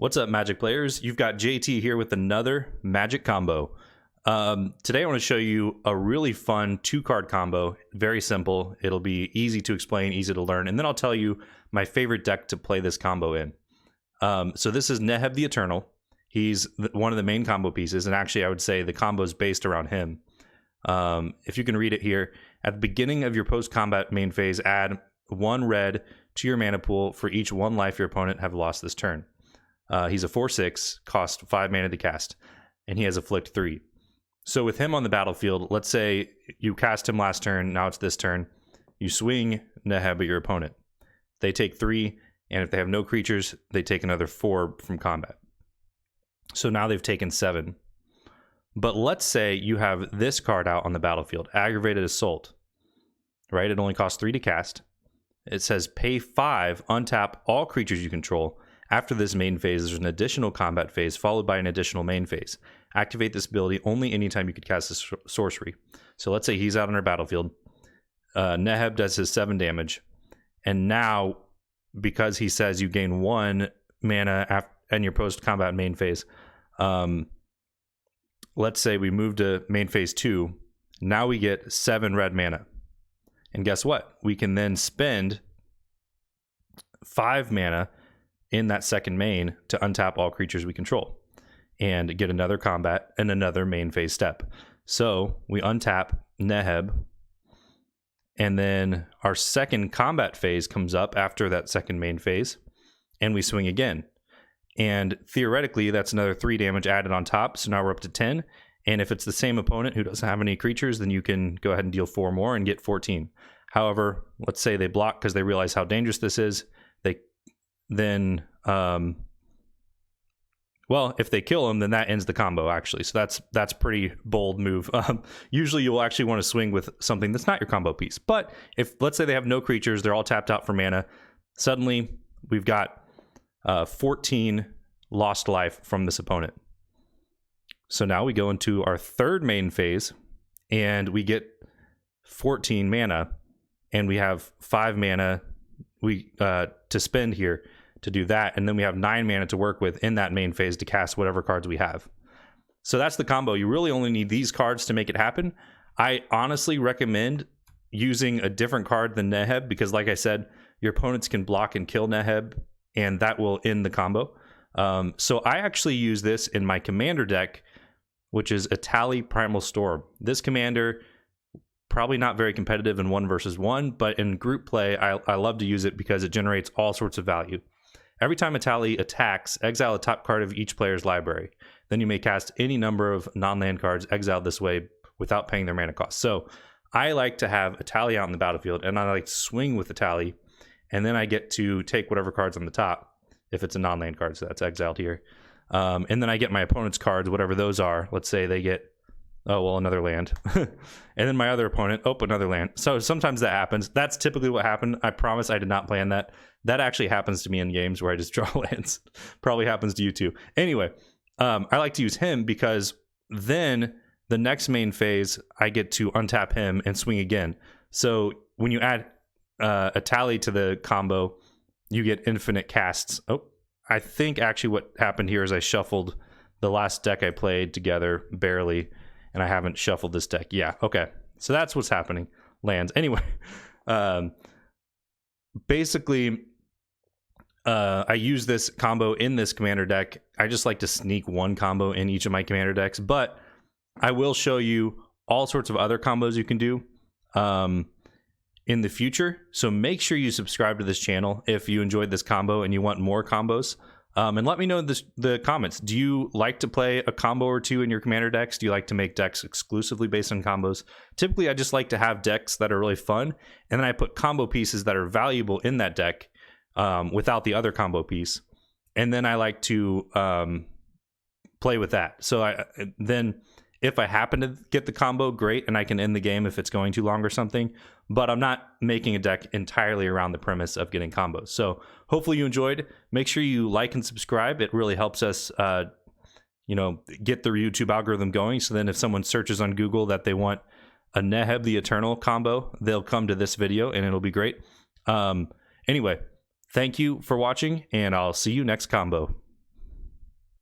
What's up, Magic players? You've got JT here with another Magic combo. Today I want to show you a really fun 2-card combo. Very simple. It'll be easy to explain, easy to learn, and then I'll tell you my favorite deck to play this combo in. So this is Neheb the Eternal. He's one of the main combo pieces, and actually I would say the combo is based around him. If you can read it here, at the beginning of your post-combat main phase, add 1 red to your mana pool for each 1 life your opponent have lost this turn. He's a 4/6, cost 5 mana to cast, and he has Afflict 3. So with him on the battlefield, let's say you cast him last turn, now it's this turn, you swing Neheb at your opponent. They take 3, and if they have no creatures, they take another 4 from combat. So now they've taken 7. But let's say you have this card out on the battlefield, Aggravated Assault, right? It only costs 3 to cast. It says pay 5, untap all creatures you control. After this main phase, there's an additional combat phase followed by an additional main phase. Activate this ability only anytime you could cast a sorcery. So let's say he's out on our battlefield. Neheb does his 7 damage. And now, because he says you gain 1 mana in your post-combat main phase, let's say we move to main phase 2. Now we get 7 red mana. And guess what? We can then spend 5 mana in that second main to untap all creatures we control and get another combat and another main phase step. So we untap Neheb, and then our second combat phase comes up after that second main phase, and we swing again. And theoretically, that's another 3 damage added on top, so now we're up to 10. And if it's the same opponent who doesn't have any creatures, then you can go ahead and deal 4 more and get 14. However, let's say they block because they realize how dangerous this is. Then, well, if they kill him, then that ends the combo, actually. So that's pretty bold move. Usually you'll actually want to swing with something that's not your combo piece. But if, let's say they have no creatures, they're all tapped out for mana, suddenly we've got 14 lost life from this opponent. So now we go into our third main phase, and we get 14 mana, and we have 5 mana to spend here to do that, and then we have 9 mana to work with in that main phase to cast whatever cards we have. So that's the combo. You really only need these cards to make it happen. I honestly recommend using a different card than Neheb because, like I said, your opponents can block and kill Neheb, and that will end the combo. So I actually use this in my commander deck, which is Etali Primal Storm. This commander, probably not very competitive in 1 versus 1, but in group play, I love to use it because it generates all sorts of value. Every time Etali attacks, exile a top card of each player's library. Then you may cast any number of non-land cards exiled this way without paying their mana cost. So I like to have Etali out in the battlefield, and I like to swing with Etali, and then I get to take whatever cards on the top, if it's a non-land card, so that's exiled here. And then I get my opponent's cards, whatever those are. Let's say they get, oh, well, another land. And then my other opponent, oh, another land. So sometimes that happens. That's typically what happened. I promise I did not plan that. That actually happens to me in games where I just draw lands. Probably happens to you too. Anyway, I like to use him because then the next main phase, I get to untap him and swing again. So when you add Etali to the combo, you get infinite casts. Oh, I think actually what happened here is I shuffled the last deck I played together, barely, and I haven't shuffled this deck. Yeah, okay. So that's what's happening. Lands. Anyway, basically, I use this combo in this commander deck. I just like to sneak 1 combo in each of my commander decks, but I will show you all sorts of other combos you can do in the future. So make sure you subscribe to this channel if you enjoyed this combo and you want more combos. And let me know in the comments. Do you like to play a combo or 2 in your commander decks? Do you like to make decks exclusively based on combos? Typically, I just like to have decks that are really fun, and then I put combo pieces that are valuable in that deck without the other combo piece. And then I like to play with that. So then if I happen to get the combo, great, and I can end the game if it's going too long or something. But I'm not making a deck entirely around the premise of getting combos. So hopefully you enjoyed. Make sure you like and subscribe. It really helps us, get the YouTube algorithm going. So then if someone searches on Google that they want a Neheb the Eternal combo, they'll come to this video and it'll be great. Anyway, thank you for watching, and I'll see you next combo.